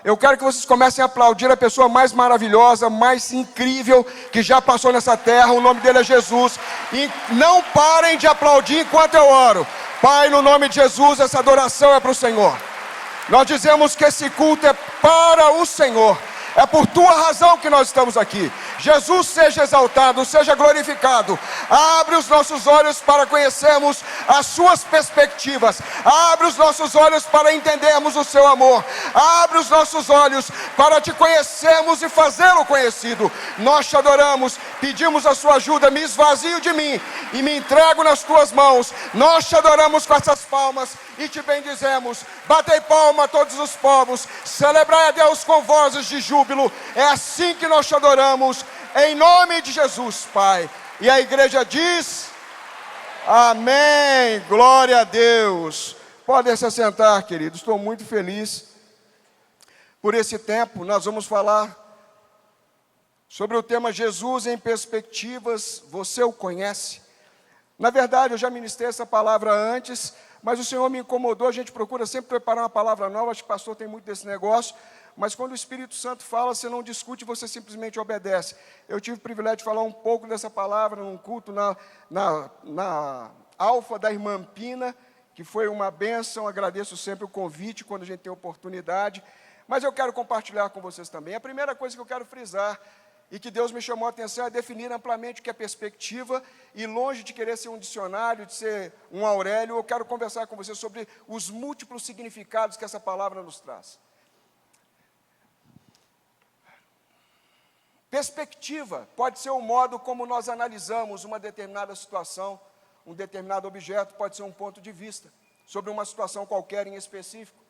Eu quero que vocês comecem a aplaudir a pessoa mais maravilhosa, mais incrível que já passou nessa terra. O nome dele é Jesus. E não parem de aplaudir enquanto eu oro. Pai, no nome de Jesus, essa adoração é para o Senhor. Nós dizemos que esse culto é para o Senhor. É por tua razão que nós estamos aqui. Jesus seja exaltado, seja glorificado. Abre os nossos olhos para conhecermos as suas perspectivas. Abre os nossos olhos para entendermos o seu amor. Abre os nossos olhos para te conhecermos e fazê-lo conhecido. Nós te adoramos, pedimos a sua ajuda. Me esvazio de mim e me entrego nas tuas mãos. Nós te adoramos com essas palmas e te bendizemos. Batei palma a todos os povos. Celebrai a Deus com vozes de júbilo. É assim que nós te adoramos, em nome de Jesus, Pai. E a igreja diz: amém, glória a Deus. Podem se assentar, queridos. Estou muito feliz por esse tempo. Nós vamos falar sobre o tema Jesus em perspectivas. Você o conhece? Na verdade, eu já ministrei essa palavra antes, mas o Senhor me incomodou. A gente procura sempre preparar uma palavra nova. Acho que o pastor tem muito desse negócio. Mas quando o Espírito Santo fala, você não discute, você simplesmente obedece. Eu tive o privilégio de falar um pouco dessa palavra num culto na Alfa da irmã Pina, que foi uma bênção. Agradeço sempre o convite quando a gente tem oportunidade. Mas eu quero compartilhar com vocês também. A primeira coisa que eu quero frisar, e que Deus me chamou a atenção, é definir amplamente o que é perspectiva. E longe de querer ser um dicionário, de ser um Aurélio, eu quero conversar com vocês sobre os múltiplos significados que essa palavra nos traz. Perspectiva pode ser o modo como nós analisamos uma determinada situação, um determinado objeto, pode ser um ponto de vista sobre uma situação qualquer em específico.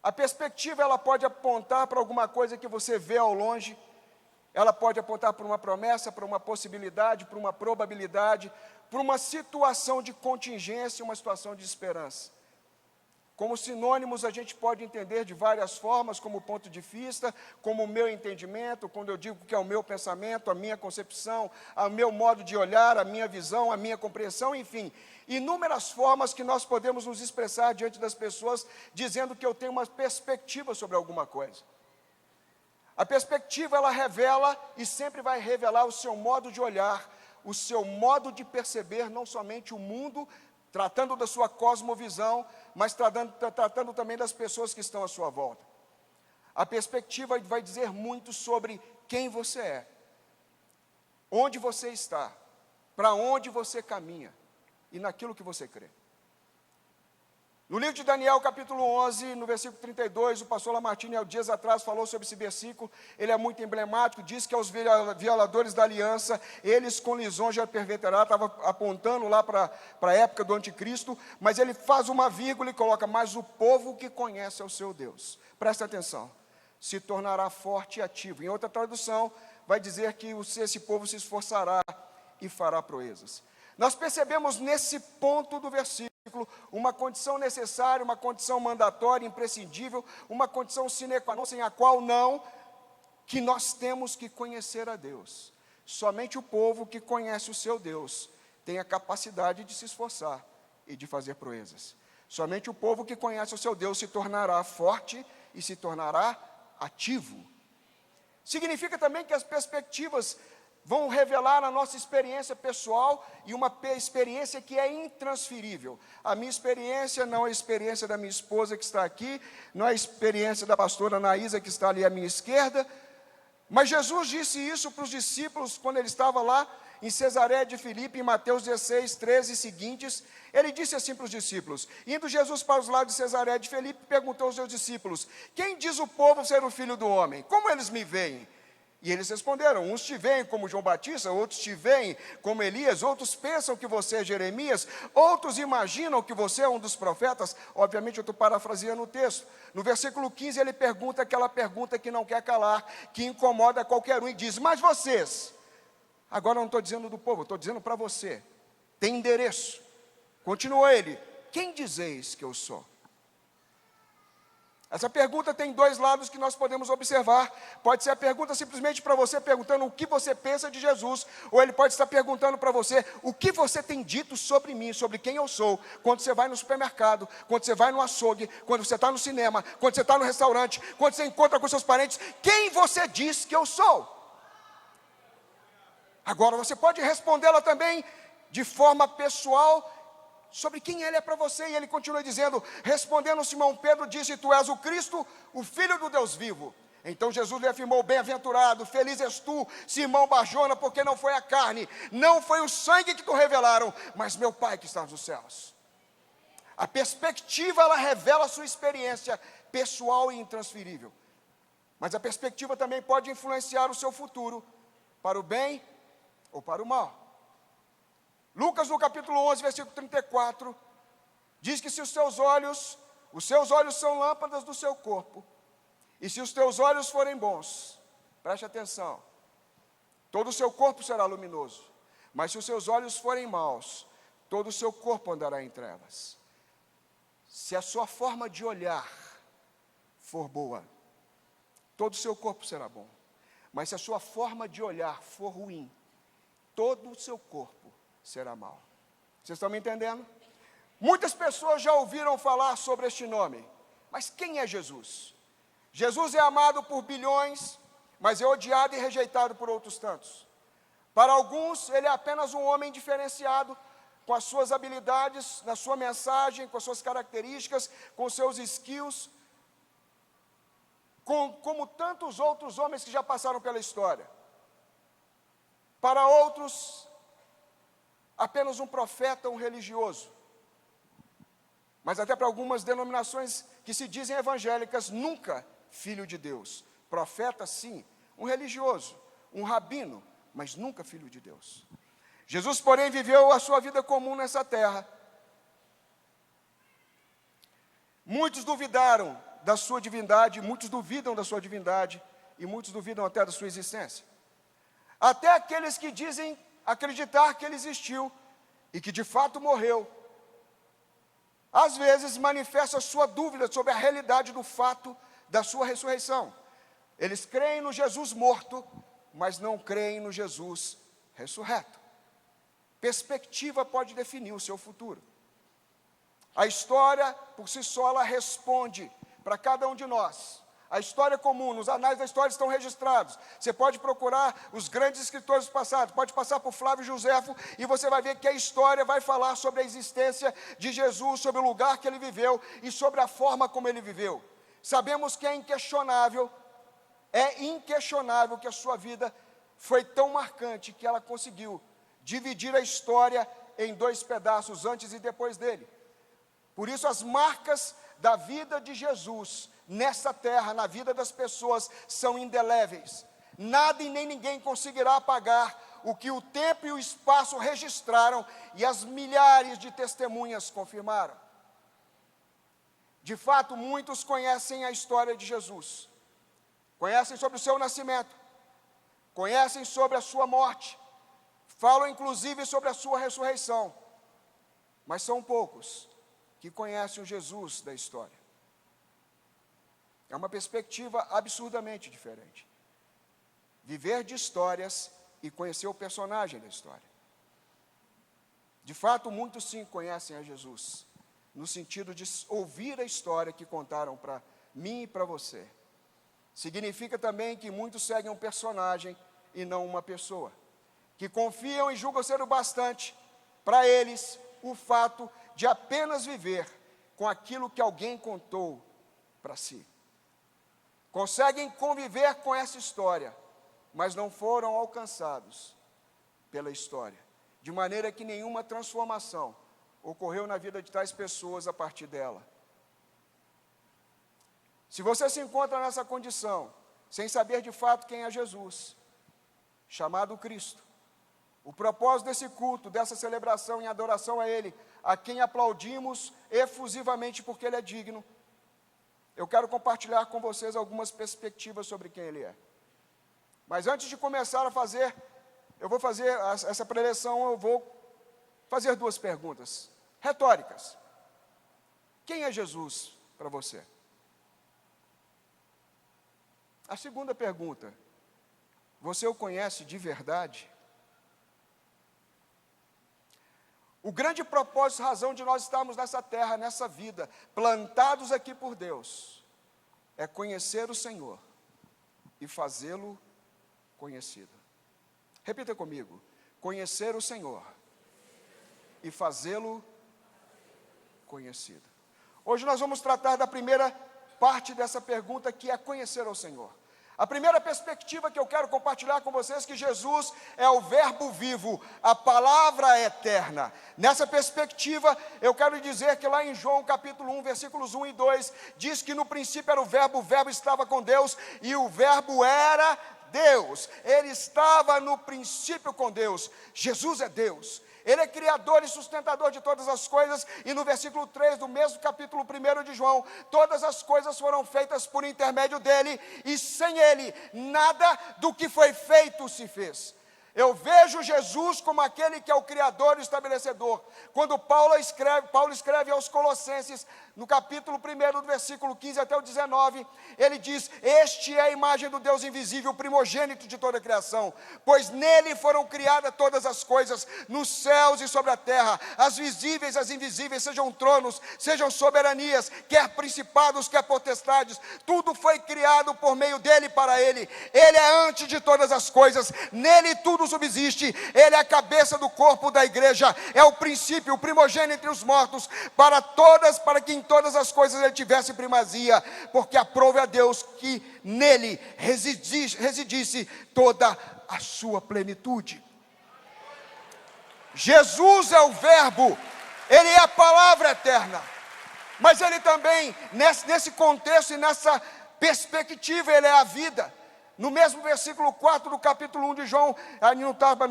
A perspectiva, ela pode apontar para alguma coisa que você vê ao longe, ela pode apontar para uma promessa, para uma possibilidade, para uma probabilidade, para uma situação de contingência, uma situação de esperança. Como sinônimos, a gente pode entender de várias formas, como ponto de vista, como o meu entendimento, quando eu digo que é o meu pensamento, a minha concepção, o meu modo de olhar, a minha visão, a minha compreensão, enfim. Inúmeras formas que nós podemos nos expressar diante das pessoas, dizendo que eu tenho uma perspectiva sobre alguma coisa. A perspectiva, ela revela e sempre vai revelar o seu modo de olhar, o seu modo de perceber, não somente o mundo, tratando da sua cosmovisão, mas tratando também das pessoas que estão à sua volta. A perspectiva vai dizer muito sobre quem você é, onde você está, para onde você caminha e naquilo que você crê. No livro de Daniel, capítulo 11, no versículo 32, o pastor Lamartine, há dias atrás, falou sobre esse versículo. Ele é muito emblemático, diz que aos violadores da aliança, eles com lisonja perverterá, estava apontando lá para a época do anticristo, mas ele faz uma vírgula e coloca: mas o povo que conhece ao seu Deus, presta atenção, se tornará forte e ativo. Em outra tradução, vai dizer que esse povo se esforçará e fará proezas. Nós percebemos nesse ponto do versículo uma condição necessária, uma condição mandatória, imprescindível, uma condição sine qua non, sem a qual não, que nós temos que conhecer a Deus. Somente o povo que conhece o seu Deus tem a capacidade de se esforçar e de fazer proezas. Somente o povo que conhece o seu Deus se tornará forte e se tornará ativo. Significa também que as perspectivas vão revelar a nossa experiência pessoal e uma experiência que é intransferível. A minha experiência não é a experiência da minha esposa que está aqui, não é a experiência da pastora Anaísa que está ali à minha esquerda, mas Jesus disse isso para os discípulos quando ele estava lá em Cesareia de Filipe, em Mateus 16, 13 e seguintes. Ele disse assim para os discípulos: indo Jesus para os lados de Cesareia de Filipe, perguntou aos seus discípulos: quem diz o povo ser o Filho do Homem? Como eles me veem? E eles responderam: uns te veem como João Batista, outros te veem como Elias, outros pensam que você é Jeremias, outros imaginam que você é um dos profetas. Obviamente eu estou parafraseando o texto. No versículo 15 ele pergunta aquela pergunta que não quer calar, que incomoda qualquer um, e diz: mas vocês? Agora eu não estou dizendo do povo, estou dizendo para você. Tem endereço. Continua ele: quem dizeis que eu sou? Essa pergunta tem dois lados que nós podemos observar. Pode ser a pergunta simplesmente para você, perguntando o que você pensa de Jesus, ou ele pode estar perguntando para você o que você tem dito sobre mim, sobre quem eu sou, quando você vai no supermercado, quando você vai no açougue, quando você está no cinema, quando você está no restaurante, quando você encontra com seus parentes, quem você diz que eu sou? Agora você pode respondê-la também de forma pessoal, sobre quem ele é para você, e ele continua dizendo, respondendo Simão Pedro, disse, tu és o Cristo, o Filho do Deus vivo. Então Jesus lhe afirmou, bem-aventurado, feliz és tu, Simão Barjona, porque não foi a carne, não foi o sangue que tu revelaram, mas meu Pai que está nos céus. A perspectiva, ela revela a sua experiência pessoal e intransferível, mas a perspectiva também pode influenciar o seu futuro, para o bem ou para o mal. Lucas, no capítulo 11, versículo 34, diz que se os seus olhos são lâmpadas do seu corpo, e se os teus olhos forem bons, preste atenção, todo o seu corpo será luminoso, mas se os seus olhos forem maus, todo o seu corpo andará em trevas. Se a sua forma de olhar for boa, todo o seu corpo será bom, mas se a sua forma de olhar for ruim, todo o seu corpo será mal. Vocês estão me entendendo? Muitas pessoas já ouviram falar sobre este nome, mas quem é Jesus? Jesus é amado por bilhões, mas é odiado e rejeitado por outros tantos. Para alguns, ele é apenas um homem diferenciado, com as suas habilidades, na sua mensagem, com as suas características, com os seus skills, como tantos outros homens que já passaram pela história. Para outros, apenas um profeta, um religioso. Mas até para algumas denominações que se dizem evangélicas, nunca filho de Deus. Profeta, sim, um religioso, um rabino, mas nunca filho de Deus. Jesus, porém, viveu a sua vida comum nessa terra. Muitos duvidaram da sua divindade, muitos duvidam da sua divindade, e muitos duvidam até da sua existência. Até aqueles que dizem acreditar que ele existiu e que de fato morreu, às vezes manifesta a sua dúvida sobre a realidade do fato da sua ressurreição. Eles creem no Jesus morto, mas não creem no Jesus ressurreto. Perspectiva pode definir o seu futuro. A história, por si só, ela responde para cada um de nós. A história comum, nos anais da história estão registrados. Você pode procurar os grandes escritores do passado, pode passar por Flávio Josefo, e você vai ver que a história vai falar sobre a existência de Jesus, sobre o lugar que ele viveu e sobre a forma como ele viveu. Sabemos que é inquestionável que a sua vida foi tão marcante que ela conseguiu dividir a história em dois pedaços, antes e depois dele. Por isso as marcas da vida de Jesus nessa terra, na vida das pessoas, são indeléveis. Nada e nem ninguém conseguirá apagar o que o tempo e o espaço registraram e as milhares de testemunhas confirmaram. De fato, muitos conhecem a história de Jesus, conhecem sobre o seu nascimento, conhecem sobre a sua morte, falam inclusive sobre a sua ressurreição, mas são poucos que conhecem o Jesus da história. É uma perspectiva absurdamente diferente. Viver de histórias e conhecer o personagem da história. De fato, muitos sim conhecem a Jesus, no sentido de ouvir a história que contaram para mim e para você. Significa também que muitos seguem um personagem e não uma pessoa, que confiam e julgam ser o bastante para eles o fato de apenas viver com aquilo que alguém contou para si. Conseguem conviver com essa história, mas não foram alcançados pela história, de maneira que nenhuma transformação ocorreu na vida de tais pessoas a partir dela. Se você se encontra nessa condição, sem saber de fato quem é Jesus, chamado Cristo, o propósito desse culto, dessa celebração em adoração a Ele, a quem aplaudimos efusivamente porque Ele é digno, eu quero compartilhar com vocês algumas perspectivas sobre quem Ele é. Mas antes de começar a fazer, eu vou fazer essa preleção, eu vou fazer duas perguntas retóricas. Quem é Jesus para você? A segunda pergunta: você o conhece de verdade? O grande propósito, razão de nós estarmos nessa terra, nessa vida, plantados aqui por Deus, é conhecer o Senhor e fazê-lo conhecido. Repita comigo: conhecer o Senhor e fazê-lo conhecido. Hoje nós vamos tratar da primeira parte dessa pergunta, que é conhecer ao Senhor. A primeira perspectiva que eu quero compartilhar com vocês é que Jesus é o verbo vivo, a palavra eterna. Nessa perspectiva, eu quero dizer que lá em João capítulo 1, versículos 1 e 2, diz que no princípio era o verbo estava com Deus, e o verbo era Deus. Ele estava no princípio com Deus. Jesus é Deus. Ele é criador e sustentador de todas as coisas, e no versículo 3 do mesmo capítulo 1 de João, todas as coisas foram feitas por intermédio dele, e sem ele, nada do que foi feito se fez. Eu vejo Jesus como aquele que é o criador e estabelecedor. Quando Paulo escreve aos Colossenses, no capítulo 1, do versículo 15 até o 19, ele diz: este é a imagem do Deus invisível, o primogênito de toda a criação, pois nele foram criadas todas as coisas, nos céus e sobre a terra, as visíveis e as invisíveis, sejam tronos, sejam soberanias, quer principados, quer potestades, tudo foi criado por meio dele e para ele. Ele é antes de todas as coisas, nele tudo subsiste, ele é a cabeça do corpo da igreja, é o princípio, o primogênito entre os mortos, para que em todas as coisas ele tivesse primazia, porque aprove a Deus que nele residisse toda a sua plenitude. Jesus é o verbo, ele é a palavra eterna, mas ele também, nesse contexto e nessa perspectiva, ele é a vida. No mesmo versículo 4 do capítulo 1 de João, aí não estava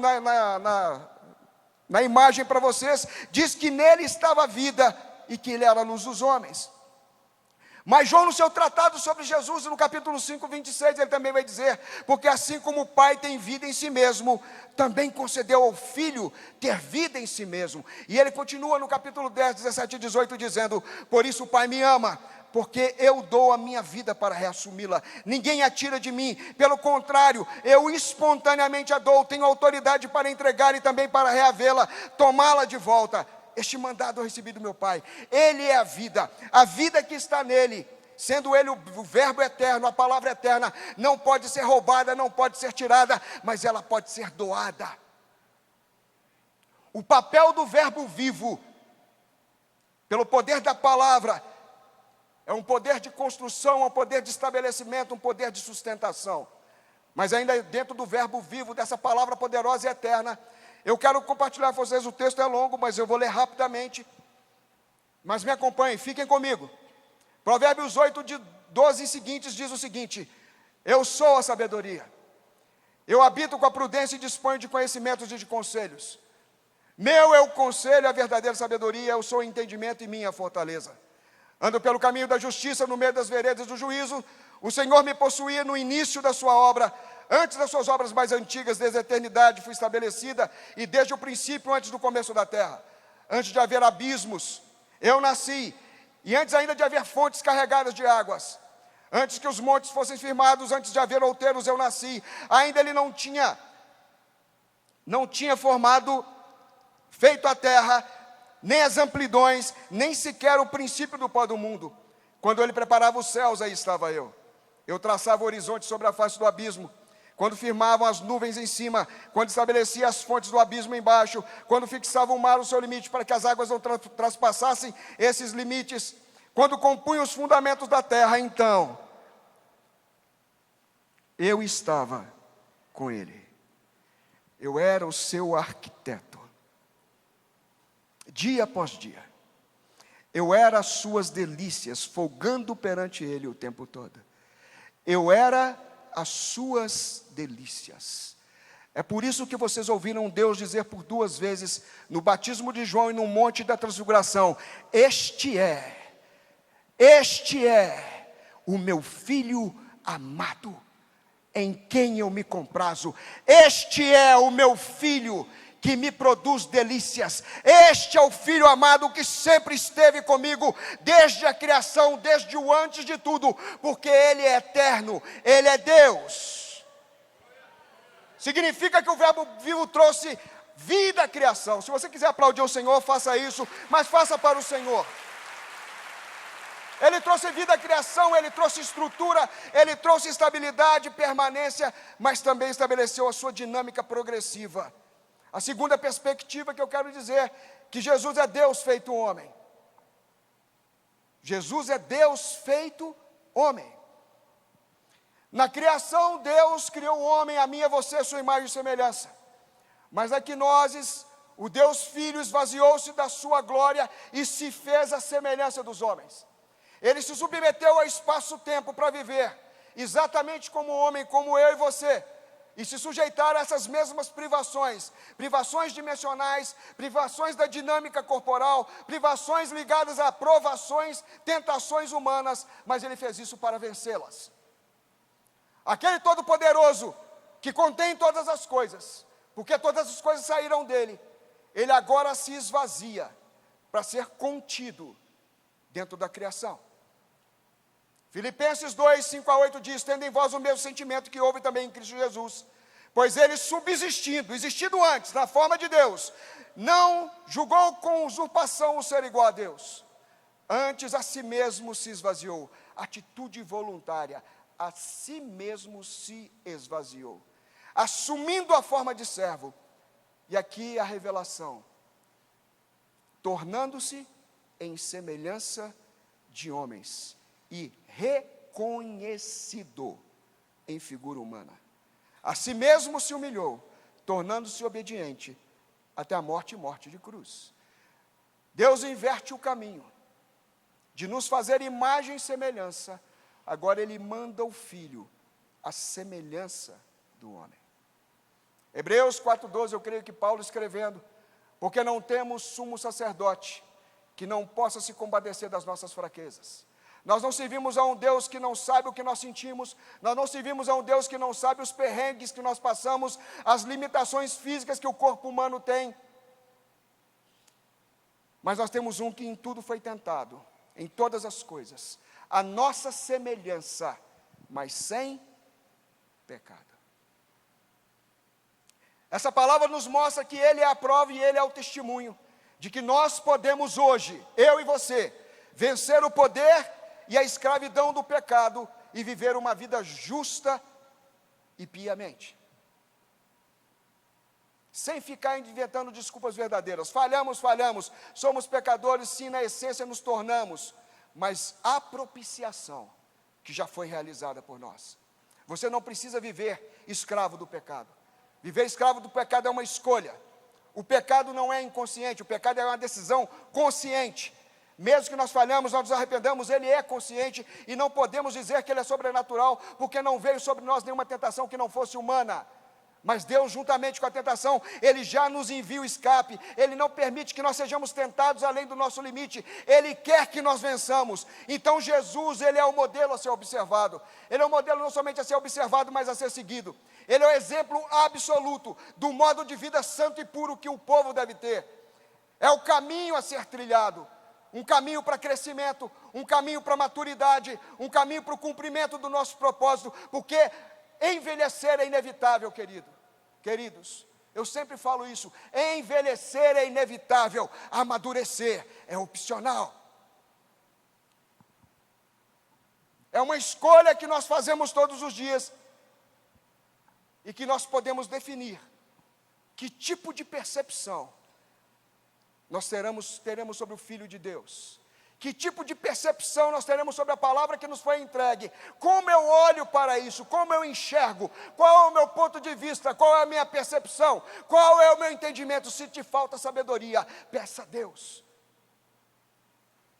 na imagem para vocês, diz que nele estava a vida e que ele era a luz dos homens. Mas João, no seu tratado sobre Jesus, no capítulo 5, 26, ele também vai dizer: porque assim como o Pai tem vida em si mesmo, também concedeu ao Filho ter vida em si mesmo. E ele continua no capítulo 10, 17 e 18, dizendo: por isso o Pai me ama, porque eu dou a minha vida para reassumi-la. Ninguém a tira de mim, pelo contrário, eu espontaneamente a dou. Tenho autoridade para entregar e também para reavê-la, tomá-la de volta. Este mandado eu recebi do meu Pai. Ele é a vida que está nele, sendo ele o verbo eterno, a palavra eterna, não pode ser roubada, não pode ser tirada, mas ela pode ser doada. O papel do verbo vivo, pelo poder da palavra, é um poder de construção, um poder de estabelecimento, um poder de sustentação. Mas ainda dentro do verbo vivo, dessa palavra poderosa e eterna, eu quero compartilhar com vocês, o texto é longo, mas eu vou ler rapidamente. Mas me acompanhem, fiquem comigo. Provérbios 8, de 12 e seguintes, diz o seguinte: eu sou a sabedoria, eu habito com a prudência e disponho de conhecimentos e de conselhos. Meu é o conselho, a verdadeira sabedoria, eu sou o entendimento e minha fortaleza. Ando pelo caminho da justiça, no meio das veredas do juízo. O Senhor me possuía no início da sua obra, antes das suas obras mais antigas, desde a eternidade fui estabelecida, e desde o princípio, antes do começo da terra. Antes de haver abismos, eu nasci, e antes ainda de haver fontes carregadas de águas. Antes que os montes fossem firmados, antes de haver outeiros, eu nasci. Ainda ele não tinha feito a terra, nem as amplidões, nem sequer o princípio do pó do mundo. Quando ele preparava os céus, aí estava eu. Eu traçava o horizonte sobre a face do abismo, quando firmavam as nuvens em cima, quando estabelecia as fontes do abismo embaixo, quando fixava o mar o seu limite para que as águas não traspassassem esses limites, quando compunha os fundamentos da terra, então eu estava com ele. Eu era o seu arquiteto. Dia após dia, eu era as suas delícias, folgando perante ele o tempo todo. Eu era as suas delícias. É por isso que vocês ouviram Deus dizer por 2 vezes, no batismo de João e no monte da transfiguração: este é o meu filho amado, em quem eu me comprazo. Este é o meu filho, que me produz delícias. Este é o Filho amado que sempre esteve comigo, desde a criação, desde o antes de tudo, porque Ele é eterno, Ele é Deus. Significa que o Verbo vivo trouxe vida à criação. Se você quiser aplaudir o Senhor, faça isso, mas faça para o Senhor. Ele trouxe vida à criação, Ele trouxe estrutura, Ele trouxe estabilidade, permanência, mas também estabeleceu a sua dinâmica progressiva. A segunda perspectiva que eu quero dizer, que Jesus é Deus feito homem. Jesus é Deus feito homem. Na criação, Deus criou o homem, a mim e a você, a sua imagem e semelhança. Mas na quinoses, o Deus Filho esvaziou-se da sua glória e se fez à semelhança dos homens. Ele se submeteu ao espaço-tempo para viver, exatamente como o homem, como eu e você, e se sujeitar a essas mesmas privações, privações dimensionais, privações da dinâmica corporal, privações ligadas a provações, tentações humanas, mas Ele fez isso para vencê-las. Aquele Todo-Poderoso, que contém todas as coisas, porque todas as coisas saíram dele, Ele agora se esvazia, para ser contido dentro da criação. Filipenses 2, 5-8 diz: tendo em vós o mesmo sentimento que houve também em Cristo Jesus, pois Ele existindo antes, na forma de Deus, não julgou com usurpação o ser igual a Deus, antes a si mesmo se esvaziou, atitude voluntária, a si mesmo se esvaziou, assumindo a forma de servo, e aqui a revelação, tornando-se em semelhança de homens, e reconhecido em figura humana. A si mesmo se humilhou, tornando-se obediente até a morte e morte de cruz. Deus inverte o caminho de nos fazer imagem e semelhança. Agora Ele manda o Filho à semelhança do homem. Hebreus 4,12, eu creio que Paulo escrevendo, porque não temos sumo sacerdote que não possa se compadecer das nossas fraquezas. Nós não servimos a um Deus que não sabe o que nós sentimos, nós não servimos a um Deus que não sabe os perrengues que nós passamos, as limitações físicas que o corpo humano tem. Mas nós temos um que em tudo foi tentado, em todas as coisas, a nossa semelhança, mas sem pecado. Essa palavra nos mostra que Ele é a prova e Ele é o testemunho, de que nós podemos hoje, eu e você, vencer o poder e a escravidão do pecado e viver uma vida justa e piamente. Sem ficar inventando desculpas verdadeiras. Falhamos, somos pecadores, sim, na essência nos tornamos, mas a propiciação que já foi realizada por nós. Você não precisa viver escravo do pecado. Viver escravo do pecado é uma escolha. O pecado não é inconsciente, o pecado é uma decisão consciente. Mesmo que nós falhamos, nós nos arrependamos, Ele é consciente e não podemos dizer que Ele é sobrenatural, porque não veio sobre nós nenhuma tentação que não fosse humana. Mas Deus, juntamente com a tentação, Ele já nos envia o escape, Ele não permite que nós sejamos tentados além do nosso limite, Ele quer que nós vençamos. Então Jesus, Ele é o modelo a ser observado, Ele é o modelo não somente a ser observado, mas a ser seguido. Ele é o exemplo absoluto do modo de vida santo e puro que o povo deve ter. É o caminho a ser trilhado. Um caminho para crescimento, um caminho para maturidade, um caminho para o cumprimento do nosso propósito, porque envelhecer é inevitável, queridos, eu sempre falo isso, envelhecer é inevitável, amadurecer é opcional. É uma escolha que nós fazemos todos os dias, e que nós podemos definir que tipo de percepção nós teremos sobre o Filho de Deus, que tipo de percepção nós teremos sobre a palavra que nos foi entregue, como eu olho para isso, como eu enxergo, qual é o meu ponto de vista, qual é a minha percepção, qual é o meu entendimento. Se te falta sabedoria, peça a Deus,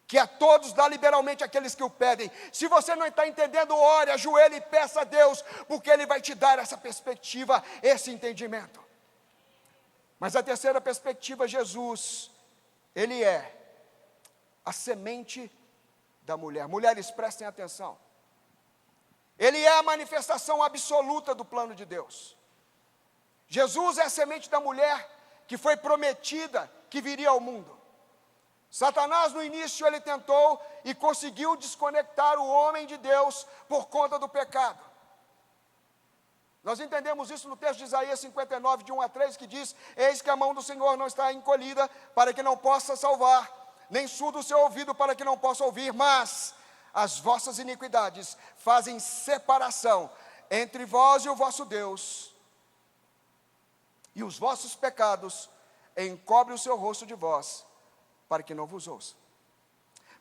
que a todos dá liberalmente aqueles que o pedem. Se você não está entendendo, ore, ajoelhe e peça a Deus, porque Ele vai te dar essa perspectiva, esse entendimento. Mas a terceira perspectiva, Jesus, Ele é a semente da mulher. Mulheres, prestem atenção. Ele é a manifestação absoluta do plano de Deus. Jesus é a semente da mulher que foi prometida que viria ao mundo. Satanás, no início, ele tentou e conseguiu desconectar o homem de Deus por conta do pecado. Nós entendemos isso no texto de Isaías 59, de 1 a 3, que diz: eis que a mão do Senhor não está encolhida para que não possa salvar, nem surdo o seu ouvido para que não possa ouvir, mas as vossas iniquidades fazem separação entre vós e o vosso Deus, e os vossos pecados encobrem o seu rosto de vós, para que não vos ouça.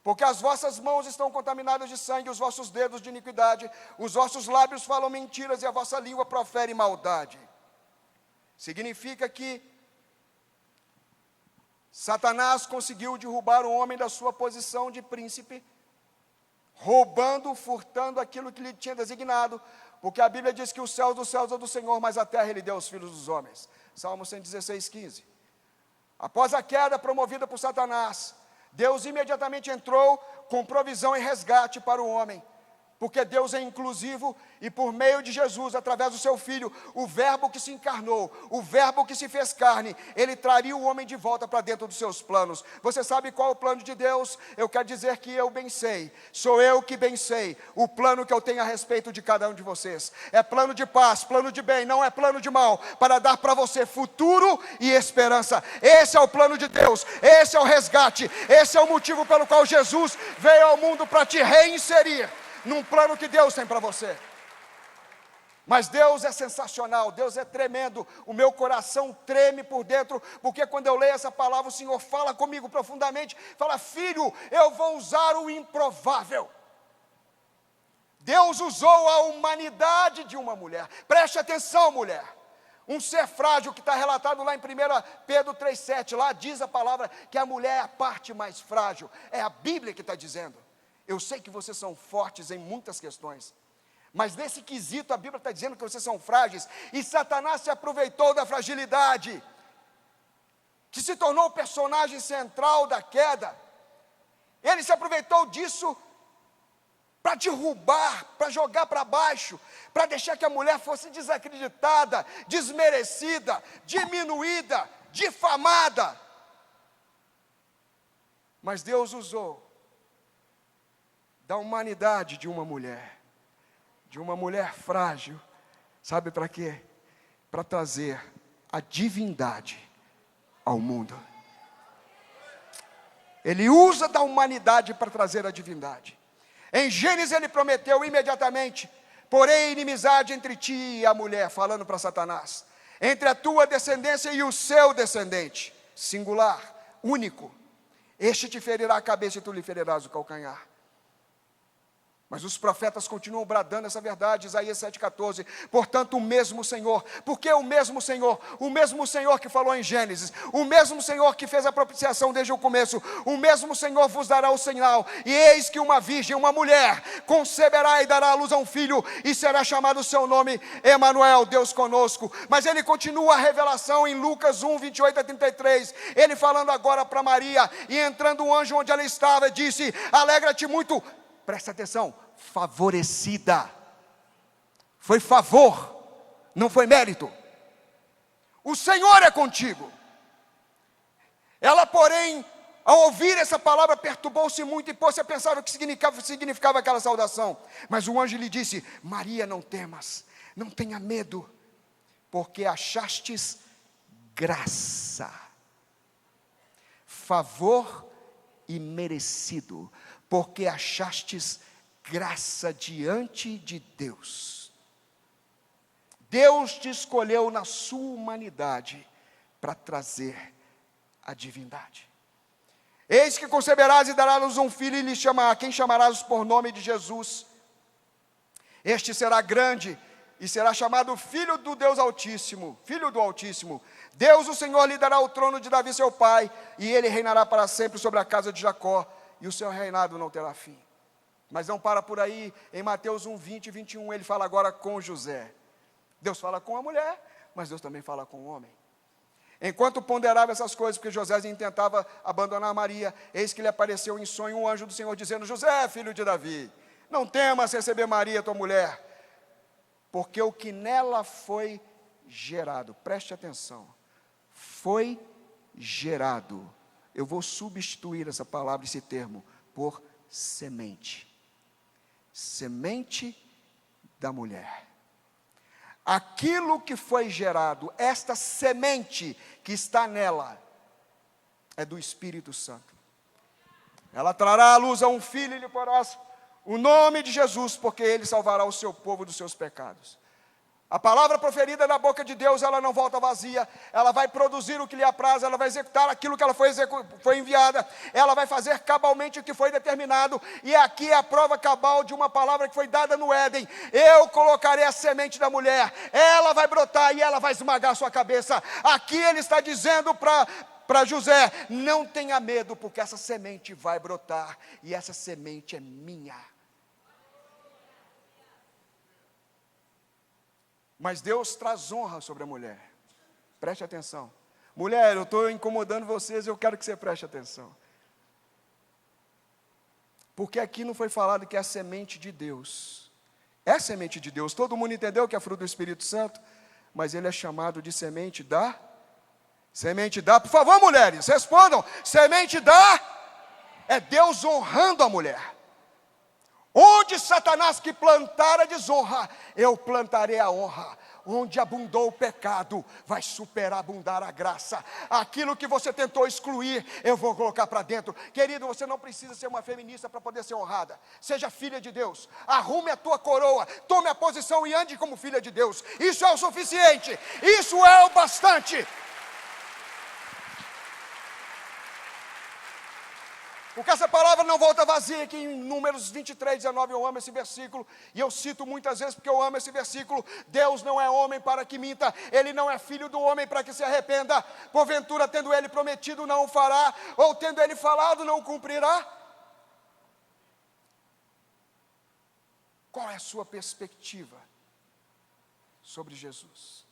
Porque as vossas mãos estão contaminadas de sangue, os vossos dedos de iniquidade, os vossos lábios falam mentiras e a vossa língua profere maldade. Significa que Satanás conseguiu derrubar o homem da sua posição de príncipe, roubando, furtando aquilo que lhe tinha designado, porque a Bíblia diz que os céus dos céus é do Senhor, mas a terra ele deu aos filhos dos homens. Salmo 116, 15. Após a queda promovida por Satanás, Deus imediatamente entrou com provisão e resgate para o homem, porque Deus é inclusivo e por meio de Jesus, através do seu Filho, o verbo que se encarnou, o verbo que se fez carne, ele traria o homem de volta para dentro dos seus planos. Você sabe qual é o plano de Deus? Eu quero dizer que eu bem sei, sou eu que bem sei o plano que eu tenho a respeito de cada um de vocês. É plano de paz, plano de bem, não é plano de mal, para dar para você futuro e esperança. Esse é o plano de Deus, esse é o resgate, esse é o motivo pelo qual Jesus veio ao mundo para te reinserir num plano que Deus tem para você. Mas Deus é sensacional, Deus é tremendo, o meu coração treme por dentro, porque quando eu leio essa palavra, o Senhor fala comigo profundamente, fala: filho, eu vou usar o improvável. Deus usou a humanidade de uma mulher. Preste atenção, mulher. Um ser frágil que está relatado lá em 1 Pedro 3,7, lá diz a palavra que a mulher é a parte mais frágil, é a Bíblia que está dizendo. Eu sei que vocês são fortes em muitas questões, mas nesse quesito a Bíblia está dizendo que vocês são frágeis, e Satanás se aproveitou da fragilidade, que se tornou o personagem central da queda. Ele se aproveitou disso para derrubar, para jogar para baixo, para deixar que a mulher fosse desacreditada, desmerecida, diminuída, difamada. Mas Deus usou da humanidade de uma mulher frágil, sabe para quê? Para trazer a divindade ao mundo. Ele usa da humanidade para trazer a divindade. Em Gênesis ele prometeu imediatamente: porém inimizade entre ti e a mulher, falando para Satanás, entre a tua descendência e o seu descendente, singular, único, este te ferirá a cabeça e tu lhe ferirás o calcanhar. Mas os profetas continuam bradando essa verdade, Isaías 7,14, portanto o mesmo Senhor, porque o mesmo Senhor que falou em Gênesis, o mesmo Senhor que fez a propiciação desde o começo, o mesmo Senhor vos dará o sinal, e eis que uma virgem, uma mulher, conceberá e dará à luz a um filho, e será chamado o seu nome Emanuel, Deus conosco. Mas ele continua a revelação em Lucas 1, 28 a 33, ele falando agora para Maria, e entrando um anjo onde ela estava, disse: alegra-te muito, presta atenção, favorecida. Foi favor, não foi mérito. O Senhor é contigo. Ela, porém, ao ouvir essa palavra, perturbou-se muito e pôs-se a pensar o que significava aquela saudação. Mas o anjo lhe disse: Maria, não temas, não tenha medo, porque achastes graça, favor e merecido, porque achastes graça diante de Deus. Deus te escolheu na sua humanidade para trazer a divindade. Eis que conceberás e darás um filho, e lhe chamarás, quem chamarás por nome de Jesus. Este será grande e será chamado Filho do Deus Altíssimo, Filho do Altíssimo. Deus, o Senhor, lhe dará o trono de Davi seu pai, e ele reinará para sempre sobre a casa de Jacó, e o seu reinado não terá fim. Mas não para por aí. Em Mateus 1, 20 e 21, ele fala agora com José. Deus fala com a mulher, mas Deus também fala com o homem. Enquanto ponderava essas coisas, porque José intentava abandonar Maria, eis que lhe apareceu em sonho um anjo do Senhor, dizendo: José, filho de Davi, não temas receber Maria, tua mulher, porque o que nela foi gerado, preste atenção, foi gerado. Eu vou substituir essa palavra, esse termo, por semente. Semente da mulher. Aquilo que foi gerado, esta semente que está nela, é do Espírito Santo. Ela trará à luz a um filho e lhe porás o nome de Jesus, porque ele salvará o seu povo dos seus pecados. A palavra proferida na boca de Deus, ela não volta vazia, ela vai produzir o que lhe apraz, ela vai executar aquilo que ela foi enviada, ela vai fazer cabalmente o que foi determinado, e aqui é a prova cabal de uma palavra que foi dada no Éden: eu colocarei a semente da mulher, ela vai brotar e ela vai esmagar a sua cabeça. Aqui ele está dizendo para José: não tenha medo, porque essa semente vai brotar, e essa semente é minha. Mas Deus traz honra sobre a mulher. Preste atenção. Mulher, eu estou incomodando vocês, eu quero que você preste atenção. Porque aqui não foi falado que é a semente de Deus. É semente de Deus. Todo mundo entendeu que é fruto do Espírito Santo, mas ele é chamado de semente da... Semente da... Por favor, mulheres, respondam. Semente da... É Deus honrando a mulher. Onde Satanás que plantar a desonra, eu plantarei a honra. Onde abundou o pecado, vai superabundar a graça. Aquilo que você tentou excluir, eu vou colocar para dentro. Querido, você não precisa ser uma feminista para poder ser honrada. Seja filha de Deus, arrume a tua coroa, tome a posição e ande como filha de Deus. Isso é o suficiente, isso é o bastante. Porque essa palavra não volta vazia. Aqui em Números 23, 19, eu amo esse versículo, e eu cito muitas vezes porque eu amo esse versículo. Deus não é homem para que minta, Ele não é filho do homem para que se arrependa. Porventura, tendo Ele prometido, não o fará, ou tendo Ele falado, não o cumprirá? Qual é a sua perspectiva sobre Jesus?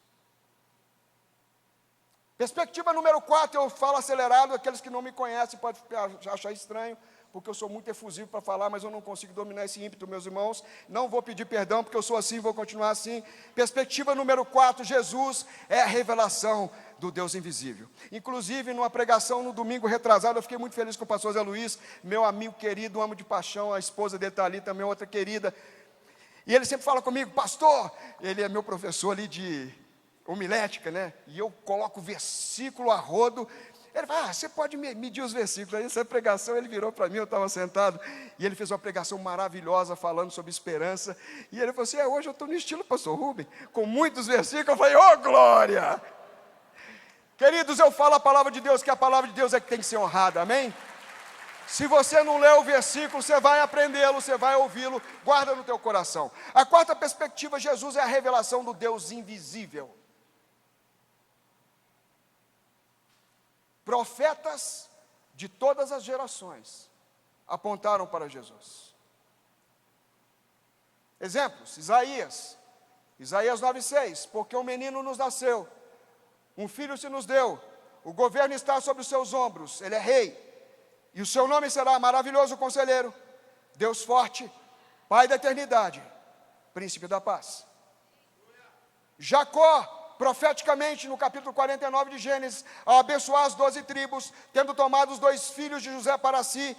Perspectiva número 4, eu falo acelerado, aqueles que não me conhecem podem achar estranho, porque eu sou muito efusivo para falar, mas eu não consigo dominar esse ímpeto, meus irmãos. Não vou pedir perdão, porque eu sou assim, vou continuar assim. Perspectiva número 4, Jesus é a revelação do Deus invisível. Inclusive, numa pregação no domingo retrasado, eu fiquei muito feliz com o pastor Zé Luiz, meu amigo querido, amo de paixão, a esposa dele está ali também, outra querida. E ele sempre fala comigo: pastor, ele é meu professor ali de homilética, né? E eu coloco versículo a rodo. Ele fala: você pode medir os versículos. Aí essa pregação, ele virou para mim, eu estava sentado, e ele fez uma pregação maravilhosa, falando sobre esperança, e ele falou assim: hoje eu estou no estilo pastor Rubem, com muitos versículos. Eu falei: oh glória! Queridos, eu falo a palavra de Deus, que a palavra de Deus é que tem que ser honrada, amém? Se você não lê o versículo, você vai aprendê-lo, você vai ouvi-lo, guarda no teu coração. A quarta perspectiva, Jesus é a revelação do Deus invisível. Profetas de todas as gerações apontaram para Jesus. Exemplos: Isaías 9,6, porque um menino nos nasceu, um filho se nos deu, o governo está sobre os seus ombros, ele é rei, e o seu nome será Maravilhoso Conselheiro, Deus Forte, Pai da Eternidade, Príncipe da Paz. Jacó, profeticamente, no capítulo 49 de Gênesis, ao abençoar as 12 tribos, tendo tomado os 2 filhos de José para si,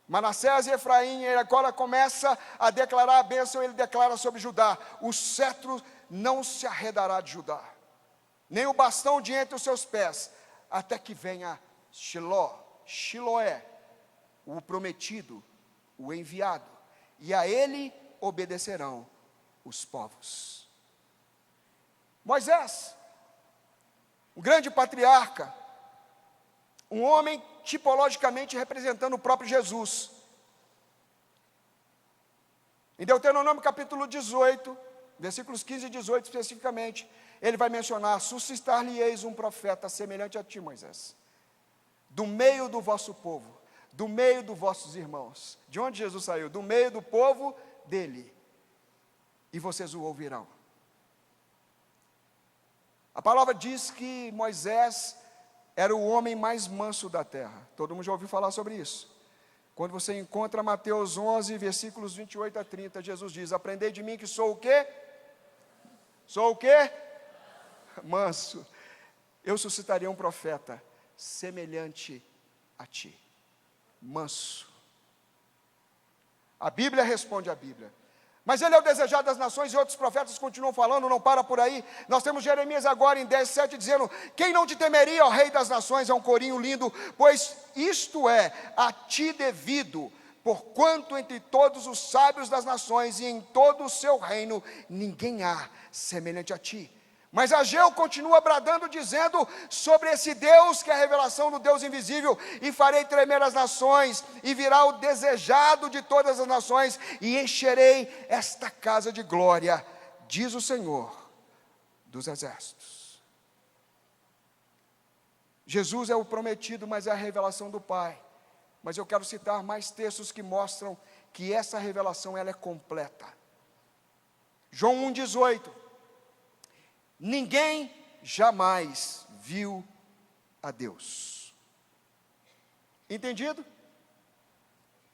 Manassés e Efraim, ele agora começa a declarar a bênção. Ele declara sobre Judá: o cetro não se arredará de Judá, nem o bastão de entre os seus pés, até que venha Shiloé, o prometido, o enviado, e a ele obedecerão os povos. Moisés, um grande patriarca, um homem tipologicamente representando o próprio Jesus. Em Deuteronômio capítulo 18, versículos 15 e 18 especificamente, ele vai mencionar: suscitar-lhe-eis um profeta semelhante a ti, Moisés, do meio do vosso povo, do meio dos vossos irmãos. De onde Jesus saiu? Do meio do povo dele, e vocês o ouvirão. A palavra diz que Moisés era o homem mais manso da terra. Todo mundo já ouviu falar sobre isso. Quando você encontra Mateus 11, versículos 28 a 30, Jesus diz: aprendei de mim que sou o quê? Sou o quê? Manso. eu suscitarei um profeta semelhante a ti, manso. A Bíblia responde à Bíblia. Mas ele é o desejado das nações, e outros profetas continuam falando, não para por aí. Nós temos Jeremias agora em 10:7 dizendo: quem não te temeria, ó Rei das nações? É um corinho lindo, pois isto é a ti devido, porquanto entre todos os sábios das nações e em todo o seu reino, ninguém há semelhante a ti. Mas Ageu continua bradando, dizendo sobre esse Deus, que é a revelação do Deus invisível: e farei tremer as nações, e virá o desejado de todas as nações, e encherei esta casa de glória, diz o Senhor dos exércitos. Jesus é o prometido, mas é a revelação do Pai. Mas eu quero citar mais textos que mostram que essa revelação ela é completa. João 1,18. Ninguém jamais viu a Deus. Entendido?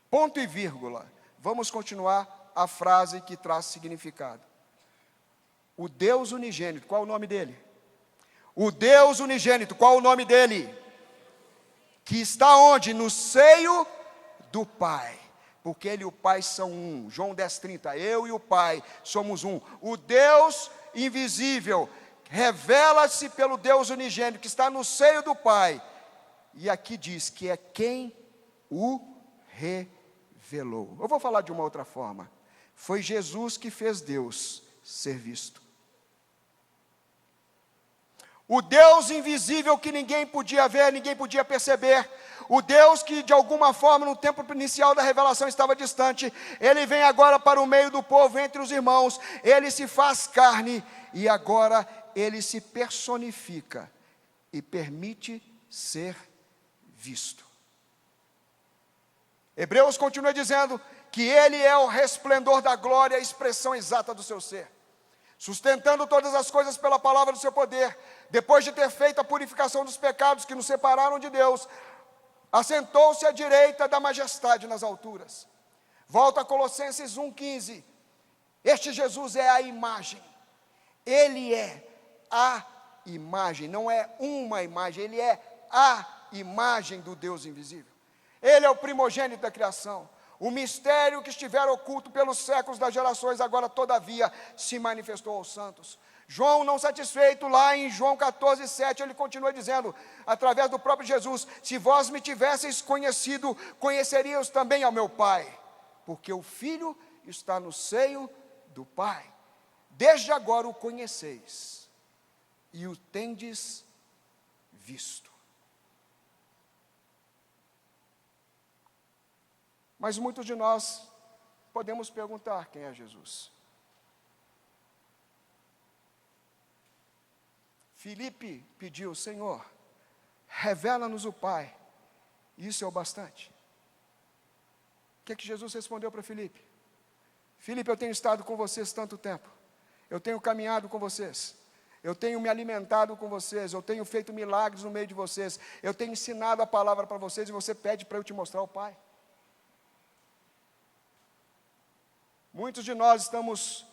Ponto e vírgula. Vamos continuar a frase que traz significado. O Deus unigênito, qual é o nome dele? O Deus unigênito, qual é o nome dele? Que está onde? No seio do Pai. Porque ele e o Pai são um. João 10:30, eu e o Pai somos um. O Deus invisível revela-se pelo Deus unigênito, que está no seio do Pai. E aqui diz que é quem o revelou. Eu vou falar de uma outra forma. Foi Jesus que fez Deus ser visto. O Deus invisível que ninguém podia ver, ninguém podia perceber. O Deus que de alguma forma no tempo inicial da revelação estava distante. Ele vem agora para o meio do povo, entre os irmãos. Ele se faz carne e agora ele se personifica e permite ser visto. Hebreus continua dizendo que ele é o resplendor da glória, a expressão exata do seu ser, sustentando todas as coisas pela palavra do seu poder. Depois de ter feito a purificação dos pecados que nos separaram de Deus, assentou-se à direita da majestade nas alturas. Volta a Colossenses 1,15. Este Jesus é a imagem. Ele é a imagem, não é uma imagem, ele é a imagem do Deus invisível. Ele é o primogênito da criação. O mistério que estivera oculto pelos séculos das gerações, agora todavia se manifestou aos santos. João, não satisfeito, lá em João 14:7, ele continua dizendo, através do próprio Jesus: se vós me tivesseis conhecido, conheceríeis também ao meu Pai, porque o Filho está no seio do Pai. Desde agora o conheceis, e o tendes visto. Mas muitos de nós podemos perguntar: quem é Jesus? Filipe pediu: Senhor, revela-nos o Pai, isso é o bastante. O que é que Jesus respondeu para Filipe? Filipe, eu tenho estado com vocês tanto tempo, eu tenho caminhado com vocês, eu tenho me alimentado com vocês, eu tenho feito milagres no meio de vocês, eu tenho ensinado a palavra para vocês, e você pede para eu te mostrar o Pai? Muitos de nós estamos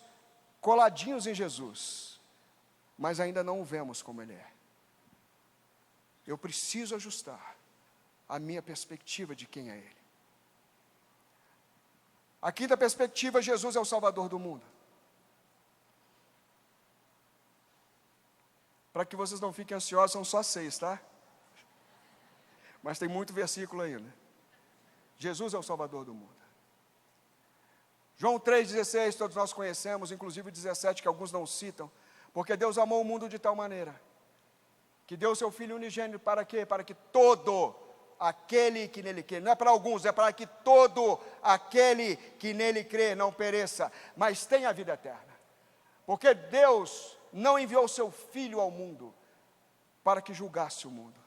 coladinhos em Jesus, mas ainda não o vemos como Ele é. Eu preciso ajustar a minha perspectiva de quem é Ele. A quinta perspectiva: Jesus é o Salvador do mundo. Para que vocês não fiquem ansiosos, são só 6, tá? Mas tem muito versículo ainda. Jesus é o Salvador do mundo. João 3,16, todos nós conhecemos, inclusive o 17, que alguns não citam. Porque Deus amou o mundo de tal maneira que deu o seu Filho unigênito para quê? Para que todo aquele que nele crê, não é para alguns, é para que todo aquele que nele crê não pereça, mas tenha a vida eterna. Porque Deus não enviou o seu Filho ao mundo para que julgasse o mundo.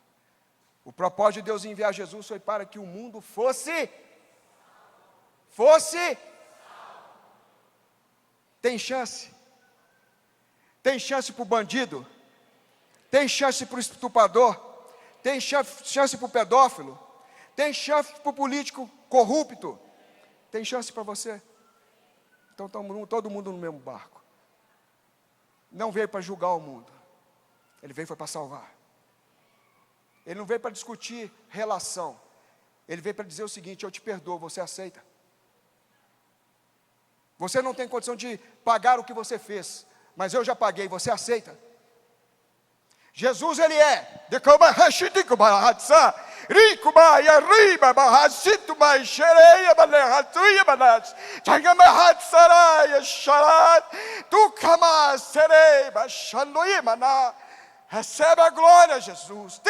O propósito de Deus enviar Jesus foi para que o mundo fosse. Tem chance? Tem chance para o bandido? Tem chance para o estuprador? Tem chance para o pedófilo? Tem chance para o político corrupto? Tem chance para você? Então estamos todo mundo no mesmo barco. Não veio para julgar o mundo, Ele veio para salvar. Ele não veio para discutir relação. Ele veio para dizer o seguinte: eu te perdoo, você aceita? Você não tem condição de pagar o que você fez, mas eu já paguei, você aceita? Jesus, ele é recebe a glória, Jesus.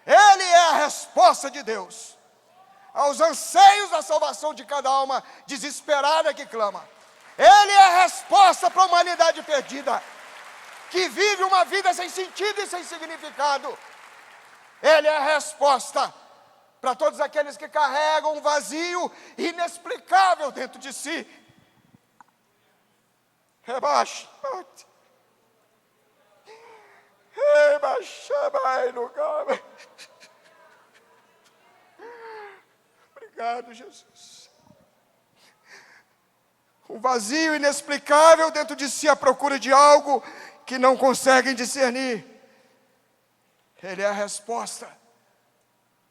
Ele é a resposta de Deus aos anseios da salvação de cada alma desesperada que clama. Ele é a resposta para a humanidade perdida, que vive uma vida sem sentido e sem significado. Ele é a resposta para todos aqueles que carregam um vazio inexplicável dentro de si. Rebaixa. Obrigado, Jesus. Um vazio inexplicável dentro de si, à procura de algo que não conseguem discernir. Ele é a resposta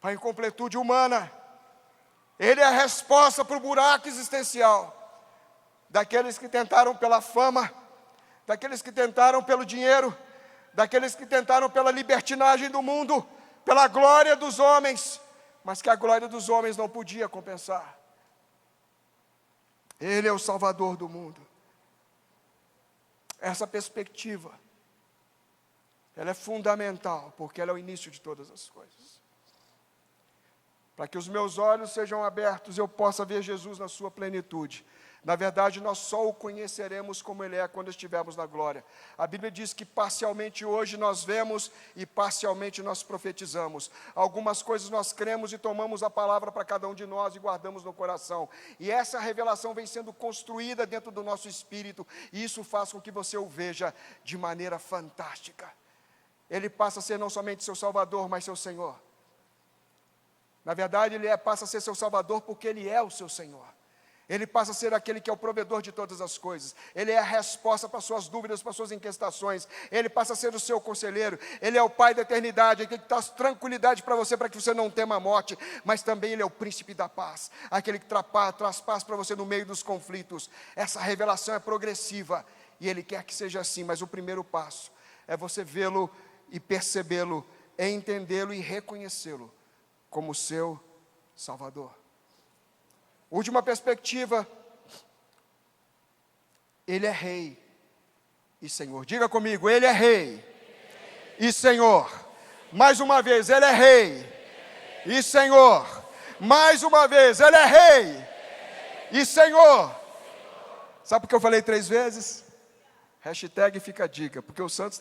para a incompletude humana. Ele é a resposta para o buraco existencial daqueles que tentaram pela fama, daqueles que tentaram pelo dinheiro, daqueles que tentaram pela libertinagem do mundo, pela glória dos homens, mas que a glória dos homens não podia compensar. Ele é o Salvador do mundo. Essa perspectiva, ela é fundamental, porque ela é o início de todas as coisas. Para que os meus olhos sejam abertos e eu possa ver Jesus na sua plenitude. Na verdade, nós só o conheceremos como Ele é quando estivermos na glória. A Bíblia diz que parcialmente hoje nós vemos e parcialmente nós profetizamos. Algumas coisas nós cremos e tomamos a palavra para cada um de nós e guardamos no coração. E essa revelação vem sendo construída dentro do nosso espírito, e isso faz com que você o veja de maneira fantástica. Ele passa a ser não somente seu Salvador, mas seu Senhor. Na verdade, Ele passa a ser seu Salvador porque Ele é o seu Senhor. Ele passa a ser aquele que é o provedor de todas as coisas. Ele é a resposta para suas dúvidas, para suas inquietações. Ele passa a ser o seu conselheiro. Ele é o Pai da eternidade, aquele que traz tranquilidade para você você não tema a morte. Mas também Ele é o príncipe da paz, aquele que traz paz para você no meio dos conflitos. Essa revelação é progressiva e Ele quer que seja assim. Mas o primeiro passo é você vê-lo e percebê-lo, é entendê-lo e reconhecê-lo como seu Salvador. Última perspectiva, Ele é Rei e Senhor. Diga comigo, Ele é Rei e Senhor. Mais uma vez, Ele é Rei e Senhor. Mais uma vez, Ele é Rei e Senhor. Sabe por que eu falei 3 vezes? Hashtag fica a dica, porque os anjos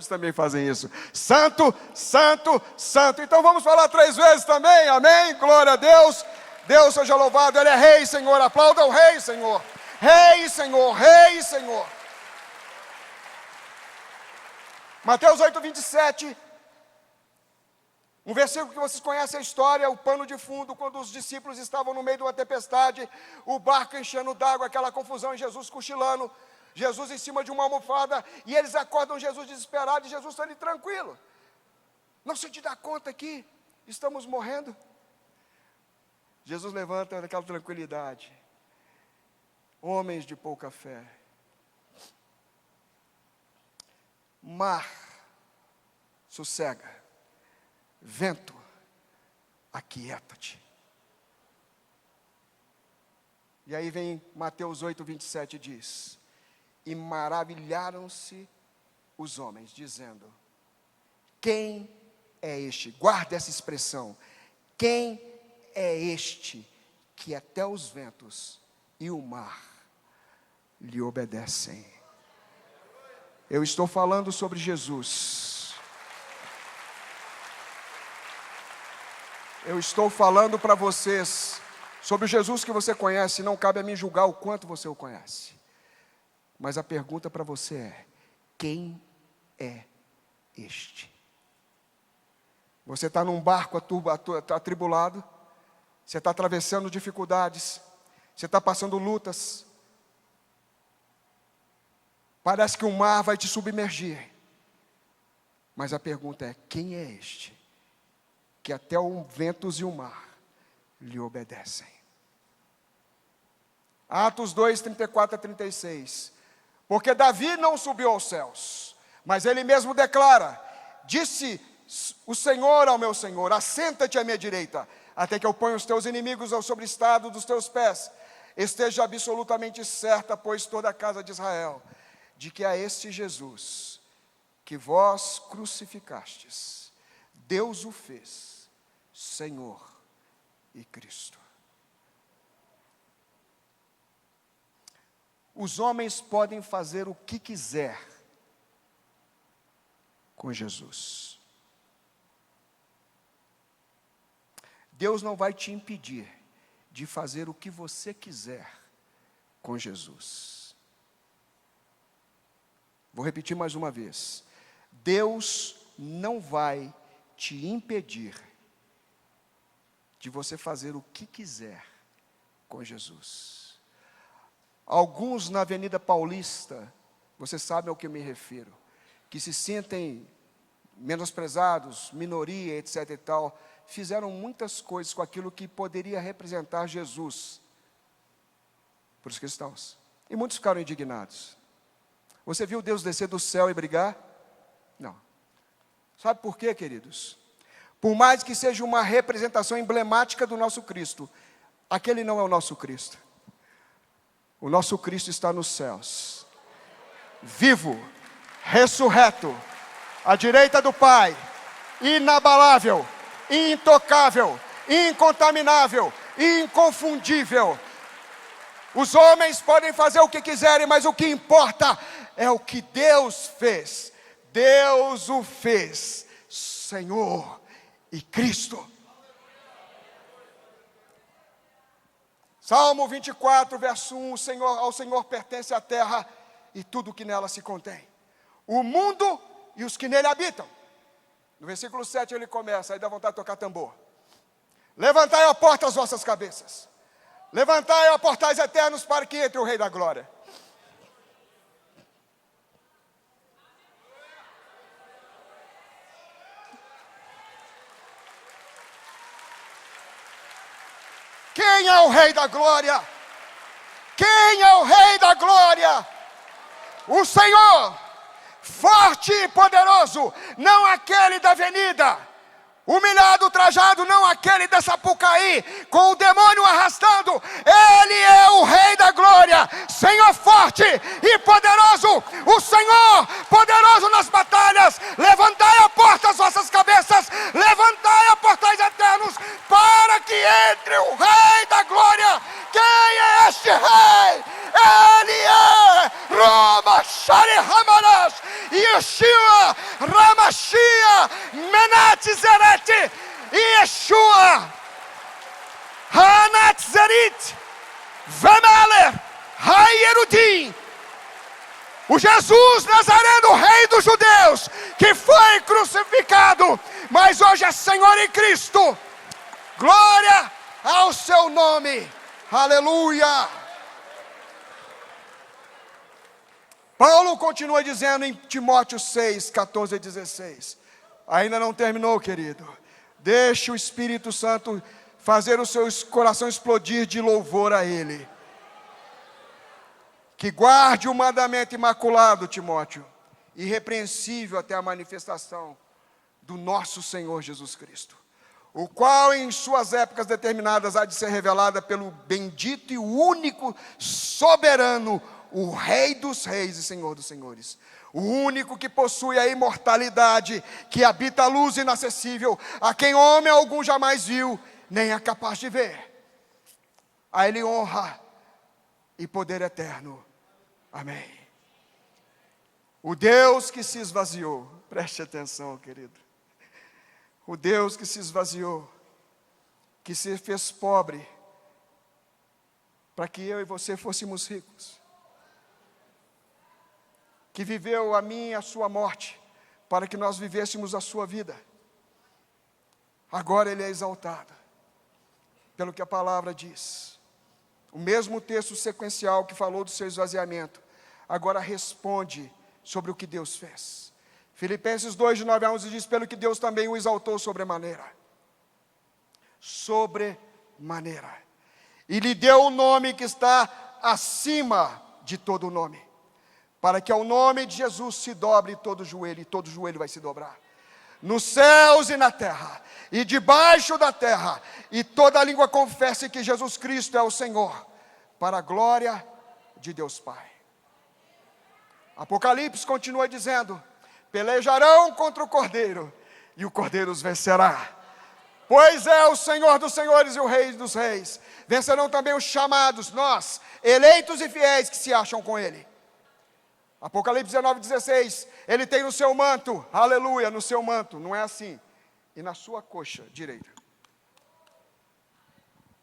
também fazem isso. Santo, Santo, Santo. Então vamos falar 3 vezes também, amém? Glória a Deus. Deus seja louvado, Ele é Rei, Senhor. Aplauda o Rei, Senhor. Rei, Senhor, Rei, Senhor. Mateus 8, 27. Um versículo que vocês conhecem a história, o pano de fundo, quando os discípulos estavam no meio de uma tempestade, o barco enchendo d'água, aquela confusão, e Jesus cochilando, Jesus em cima de uma almofada, e eles acordam Jesus desesperado, e Jesus está ali tranquilo. Não se te dá conta que estamos morrendo? Jesus levanta naquela tranquilidade. Homens de pouca fé. Mar, sossega. Vento, aquieta-te. E aí vem Mateus 8, 27 diz: e maravilharam-se os homens, dizendo: quem é este? Guarda essa expressão. Quem é este que até os ventos e o mar lhe obedecem? Eu estou falando sobre Jesus. Eu estou falando para vocês sobre o Jesus que você conhece. Não cabe a mim julgar o quanto você o conhece. Mas a pergunta para você é: quem é este? Você está num barco atribulado. Você está atravessando dificuldades, você está passando lutas, parece que o mar vai te submergir, Mas a pergunta é: quem é este que até os ventos e o mar lhe obedecem? Atos 2, 34 a 36. Porque Davi não subiu aos céus, mas ele mesmo declara: disse o Senhor ao meu Senhor: assenta-te à minha direita, até que eu ponha os teus inimigos ao sobreestado dos teus pés. Esteja absolutamente certa, pois, toda a casa de Israel, de que a este Jesus, que vós crucificastes, Deus o fez Senhor e Cristo. Os homens podem fazer o que quiser com Jesus. Deus não vai te impedir de fazer o que você quiser com Jesus. Vou repetir mais uma vez. Deus não vai te impedir de você fazer o que quiser com Jesus. Alguns na Avenida Paulista, você sabe ao que eu me refiro, que se sentem menosprezados, minoria, etc. e tal, fizeram muitas coisas com aquilo que poderia representar Jesus para os cristãos. E muitos ficaram indignados. Você viu Deus descer do céu e brigar? Não. Sabe por quê, queridos? Por mais que seja uma representação emblemática do nosso Cristo, aquele não é o nosso Cristo. O nosso Cristo está nos céus, vivo, ressurreto, à direita do Pai, inabalável, intocável, incontaminável, inconfundível. Os homens podem fazer o que quiserem, mas o que importa é o que Deus fez. Deus o fez Senhor e Cristo. Salmo 24, verso 1, ao Senhor pertence a terra e tudo que nela se contém, o mundo e os que nele habitam. No versículo 7 ele começa, aí dá vontade de tocar tambor. Levantai, ó porta, as vossas cabeças. Levantai, ó portais eternos, para que entre o Rei da Glória. Quem é o Rei da Glória? Quem é o Rei da Glória? O Senhor, forte e poderoso, não aquele da avenida, humilhado, ultrajado, não aquele da Sapucaí, com o demônio arrastando. Ele é o Rei da Glória, Senhor forte e poderoso, o Senhor poderoso nas batalhas. Levantai a porta as vossas cabeças, levantai a portais eternos, para que entre o Rei da Glória. Quem é este Rei? Ele é Roma Shari Hamaras, Yeshua, Ramashia, Menat Zeret, Yeshua, Hanat Zerit, Vemeler, Hayerudim. O Jesus Nazareno, Rei dos Judeus, que foi crucificado, mas hoje é Senhor em Cristo. Glória ao seu nome. Aleluia. Paulo continua dizendo em Timóteo 6, 14 e 16. Ainda não terminou, querido. Deixe o Espírito Santo fazer o seu coração explodir de louvor a Ele. Que guarde o mandamento imaculado, Timóteo, irrepreensível até a manifestação do nosso Senhor Jesus Cristo, o qual em suas épocas determinadas há de ser revelada pelo bendito e único soberano, o Rei dos Reis e Senhor dos Senhores, o único que possui a imortalidade, que habita a luz inacessível, a quem homem algum jamais viu, nem é capaz de ver. A Ele honra e poder eterno. Amém. O Deus que se esvaziou, preste atenção, querido. O Deus que se esvaziou, que se fez pobre, para que eu e você fôssemos ricos, que viveu a minha e a sua morte, para que nós vivêssemos a sua vida. Agora Ele é exaltado, pelo que a palavra diz. O mesmo texto sequencial que falou do seu esvaziamento, agora responde sobre o que Deus fez. Filipenses 2, de 9 a 11 diz: pelo que Deus também o exaltou sobremaneira. Sobremaneira. E lhe deu o nome que está acima de todo nome, para que ao nome de Jesus se dobre todo joelho, e todo joelho vai se dobrar, nos céus e na terra, e debaixo da terra, e toda a língua confesse que Jesus Cristo é o Senhor, para a glória de Deus Pai. Apocalipse continua dizendo: pelejarão contra o Cordeiro, e o Cordeiro os vencerá, pois é o Senhor dos senhores e o Rei dos reis. Vencerão também os chamados, nós, eleitos e fiéis que se acham com Ele. Apocalipse 19, 16, Ele tem no seu manto, aleluia, no seu manto, não é assim, e na sua coxa direita,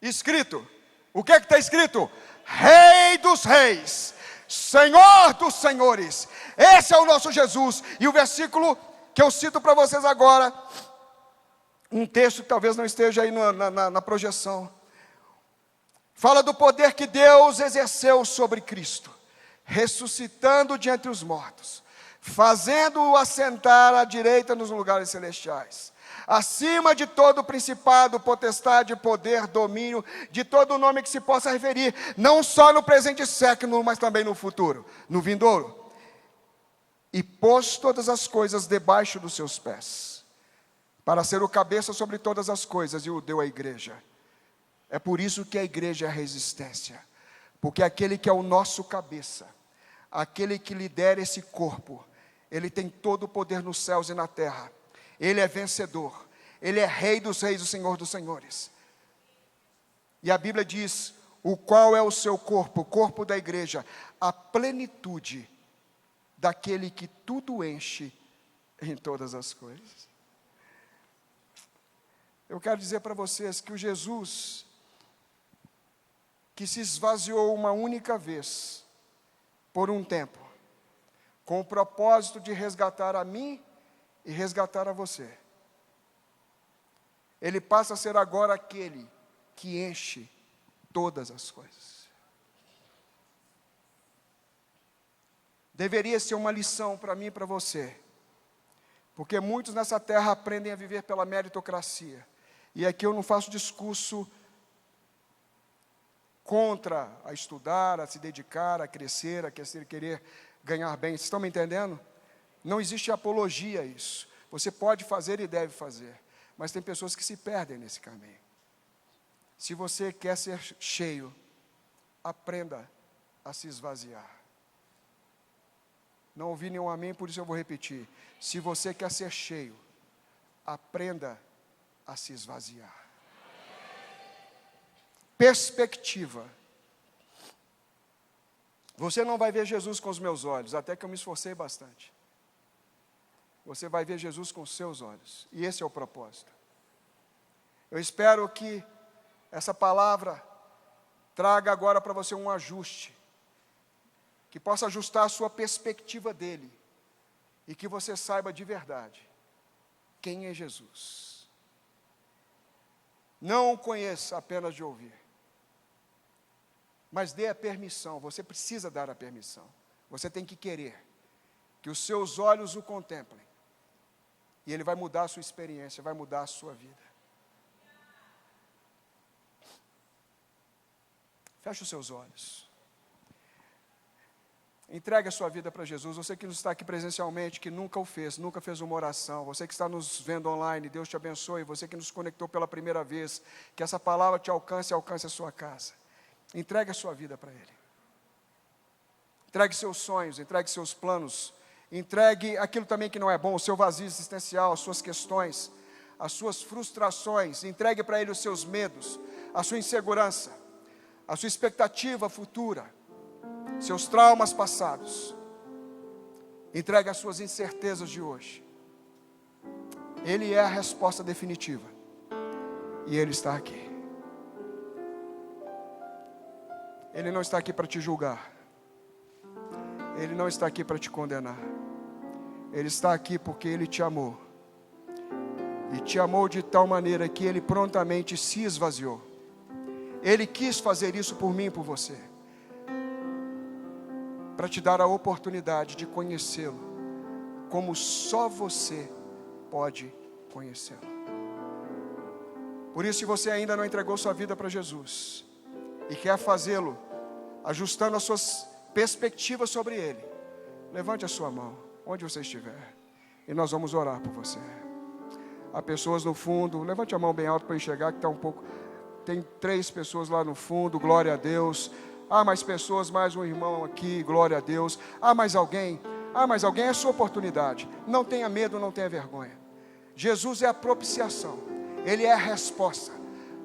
escrito, o que está escrito? Rei dos reis, Senhor dos senhores. Esse é o nosso Jesus. E o versículo que eu cito para vocês agora, um texto que talvez não esteja aí na projeção, fala do poder que Deus exerceu sobre Cristo, ressuscitando de entre os mortos, fazendo-o assentar à direita nos lugares celestiais, acima de todo principado, potestade, poder, domínio, de todo nome que se possa referir, não só no presente século, mas também no futuro, no vindouro. E pôs todas as coisas debaixo dos seus pés, para ser o cabeça sobre todas as coisas, e o deu à igreja. É por isso que a igreja é a resistência, porque aquele que é o nosso cabeça, aquele que lidera esse corpo, ele tem todo o poder nos céus e na terra. Ele é vencedor, Ele é Rei dos reis, o Senhor dos senhores. E a Bíblia diz: o qual é o seu corpo, o corpo da igreja, a plenitude daquele que tudo enche em todas as coisas. Eu quero dizer para vocês que o Jesus que se esvaziou uma única vez, por um tempo, com o propósito de resgatar a mim e resgatar a você, Ele passa a ser agora aquele que enche todas as coisas. Deveria ser uma lição para mim e para você, porque muitos nessa terra aprendem a viver pela meritocracia, e aqui eu não faço discurso contra a estudar, a se dedicar, a crescer, a querer ganhar bem. Vocês estão me entendendo? Não existe apologia a isso. Você pode fazer e deve fazer, mas tem pessoas que se perdem nesse caminho. Se você quer ser cheio, aprenda a se esvaziar. Não ouvi nenhum amém, por isso eu vou repetir. Se você quer ser cheio, aprenda a se esvaziar. Perspectiva. Você não vai ver Jesus com os meus olhos, até que eu me esforcei bastante. Você vai ver Jesus com os seus olhos, e esse é o propósito. Eu espero que essa palavra traga agora para você um ajuste, que possa ajustar a sua perspectiva dele, e que você saiba de verdade quem é Jesus. Não o conheça apenas de ouvir, mas dê a permissão. Você precisa dar a permissão, você tem que querer que os seus olhos o contemplem, e ele vai mudar a sua experiência, vai mudar a sua vida. Feche os seus olhos. Entregue a sua vida para Jesus. Você que está aqui presencialmente, que nunca fez uma oração. Você que está nos vendo online, Deus te abençoe. Você que nos conectou pela primeira vez, que essa palavra te alcance e alcance a sua casa. Entregue a sua vida para Ele. Entregue seus sonhos, entregue seus planos. Entregue aquilo também que não é bom, o seu vazio existencial, as suas questões, as suas frustrações. Entregue para Ele os seus medos, a sua insegurança, a sua expectativa futura, seus traumas passados. Entregue as suas incertezas de hoje. Ele é a resposta definitiva, e Ele está aqui. Ele não está aqui para te julgar, Ele não está aqui para te condenar. Ele está aqui porque Ele te amou, e te amou de tal maneira que Ele prontamente se esvaziou. Ele quis fazer isso por mim e por você, para te dar a oportunidade de conhecê-lo como só você pode conhecê-lo. Por isso, se você ainda não entregou sua vida para Jesus e quer fazê-lo, ajustando as suas perspectivas sobre Ele, levante a sua mão, onde você estiver, e nós vamos orar por você. Há pessoas no fundo, levante a mão bem alto para enxergar que está um pouco. Tem 3 pessoas lá no fundo, glória a Deus. Há mais pessoas, mais um irmão aqui, glória a Deus. Há mais alguém, é a sua oportunidade. Não tenha medo, não tenha vergonha. Jesus é a propiciação, Ele é a resposta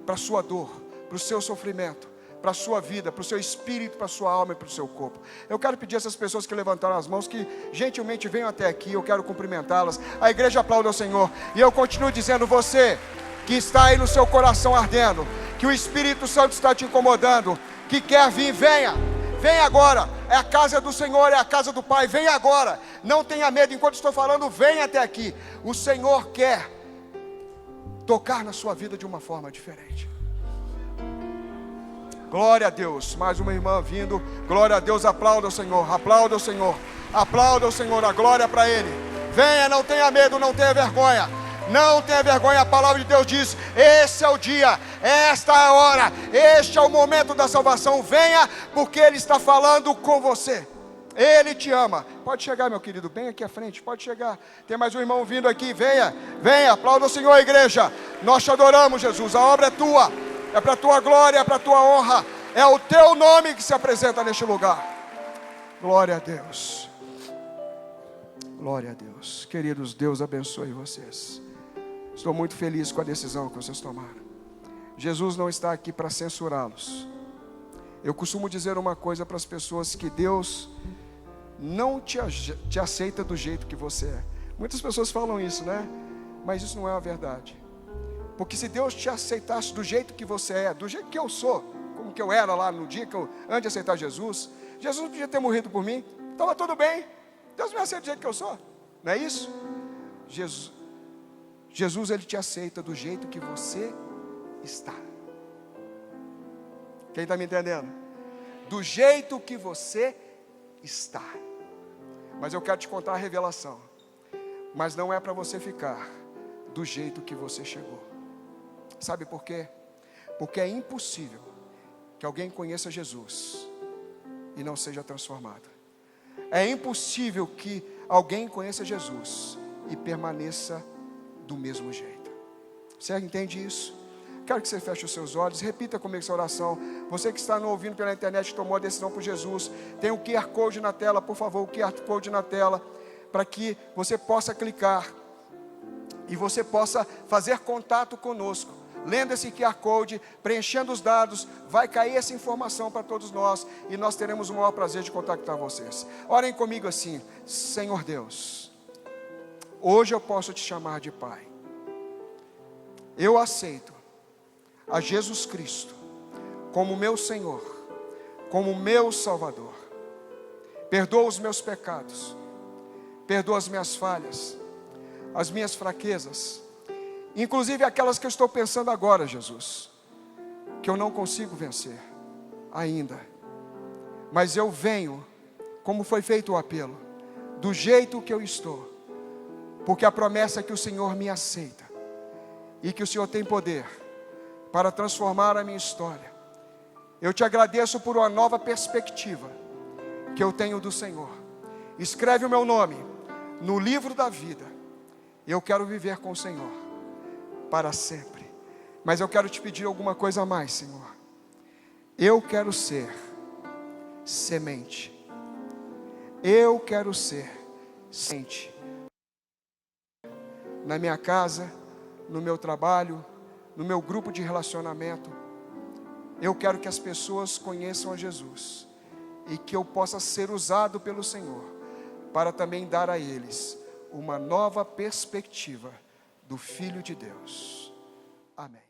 para a sua dor, para o seu sofrimento, para a sua vida, para o seu espírito, para a sua alma e para o seu corpo. Eu quero pedir a essas pessoas que levantaram as mãos, que gentilmente venham até aqui, eu quero cumprimentá-las. A igreja aplaude ao Senhor, e eu continuo dizendo, você que está aí no seu coração ardendo, que o Espírito Santo está te incomodando, que quer vir, venha agora. É a casa do Senhor, é a casa do Pai, venha agora. Não tenha medo, enquanto estou falando, venha até aqui. O Senhor quer tocar na sua vida de uma forma diferente. Glória a Deus, mais uma irmã vindo, glória a Deus, aplauda o Senhor, aplauda o Senhor, aplauda o Senhor, a glória para Ele. Venha, não tenha medo, não tenha vergonha, não tenha vergonha, a palavra de Deus diz, esse é o dia, esta é a hora, este é o momento da salvação, venha, porque Ele está falando com você, Ele te ama. Pode chegar, meu querido, bem aqui à frente, pode chegar, tem mais um irmão vindo aqui, venha, aplauda o Senhor, igreja, nós te adoramos, Jesus, a obra é tua, é para a tua glória, é para a tua honra, é o teu nome que se apresenta neste lugar. Glória a Deus, glória a Deus. Queridos, Deus abençoe vocês. Estou muito feliz com a decisão que vocês tomaram. Jesus não está aqui para censurá-los. Eu costumo dizer uma coisa para as pessoas, que Deus não te aceita do jeito que você é. Muitas pessoas falam isso, né? Mas isso não é a verdade. Porque se Deus te aceitasse do jeito que você é, do jeito que eu sou, como que eu era lá no dia antes de aceitar Jesus, Jesus não podia ter morrido por mim, estava tudo bem, Deus me aceita do jeito que eu sou, não é isso? Jesus, Ele te aceita do jeito que você está. Quem está me entendendo? Do jeito que você está. Mas eu quero te contar a revelação, mas não é para você ficar do jeito que você chegou. Sabe por quê? Porque é impossível que alguém conheça Jesus e não seja transformado. É impossível que alguém conheça Jesus e permaneça do mesmo jeito. Você entende isso? Quero que você feche os seus olhos, repita comigo essa oração. Você que está nos ouvindo pela internet, tomou a decisão por Jesus, tem o QR Code na tela, por favor, o QR Code na tela, para que você possa clicar e você possa fazer contato conosco. Lendo esse QR Code, preenchendo os dados, vai cair essa informação para todos nós, e nós teremos o maior prazer de contactar vocês. Orem comigo assim: Senhor Deus, hoje eu posso te chamar de Pai. Eu aceito a Jesus Cristo como meu Senhor, como meu Salvador. Perdoa os meus pecados, perdoa as minhas falhas, as minhas fraquezas, inclusive aquelas que eu estou pensando agora, Jesus, que eu não consigo vencer ainda. Mas eu venho, como foi feito o apelo, do jeito que eu estou, porque a promessa é que o Senhor me aceita, e que o Senhor tem poder para transformar a minha história. Eu te agradeço por uma nova perspectiva que eu tenho do Senhor. Escreve o meu nome no livro da vida. Eu quero viver com o Senhor para sempre. Mas eu quero te pedir alguma coisa a mais, Senhor. Eu quero ser semente. Eu quero ser semente na minha casa, no meu trabalho, no meu grupo de relacionamento. Eu quero que as pessoas conheçam a Jesus e que eu possa ser usado pelo Senhor para também dar a eles uma nova perspectiva do Filho de Deus. Amém.